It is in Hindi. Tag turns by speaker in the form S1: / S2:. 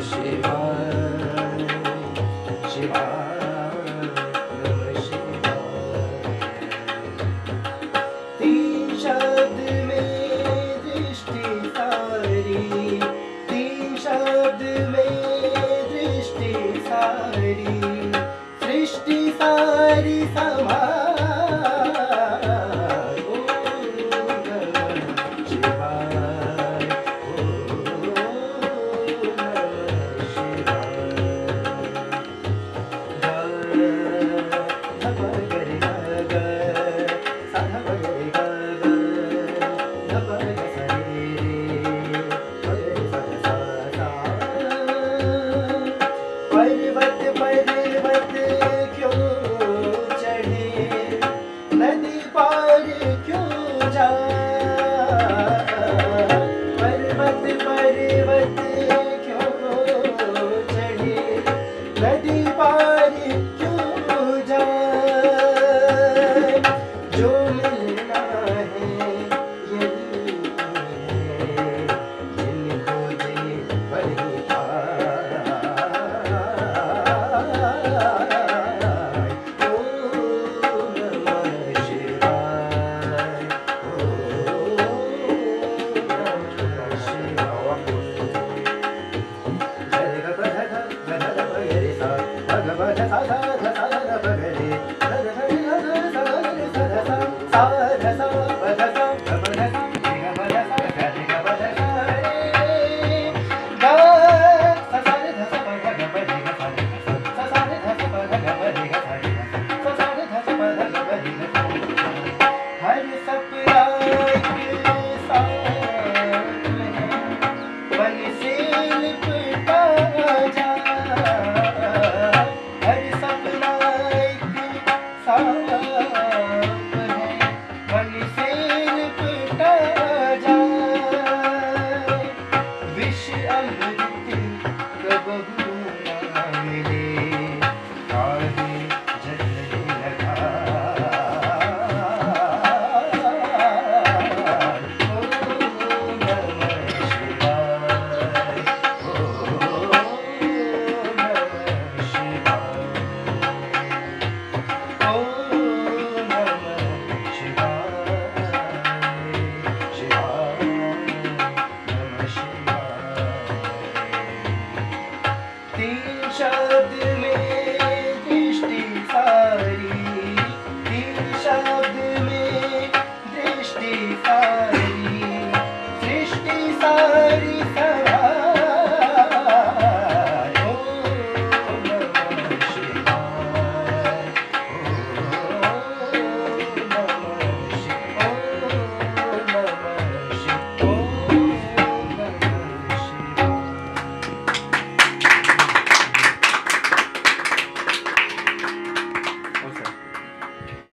S1: शिवाय शिवाय नमः शिवाय। तीन शब्द में दृष्टि सारी, तीन शब्द में दृष्टि सारी, सृष्टि सारी समाई। पर्वत पर्वत क्यों चढ़े, नदी पार क्यों जाए। पर्वत पर्वत क्यों चढ़े, नदी पार क्यों जाए। जो मिलना है यही है, जिन खोजे वही पाए। हर सपना एक साथ में बन से लिपटा जा। हर सपना एक साथ में बन से लिपटा जा। विष अमृत कबहू ना मिले, काहे जलने लगा। तीन शब्द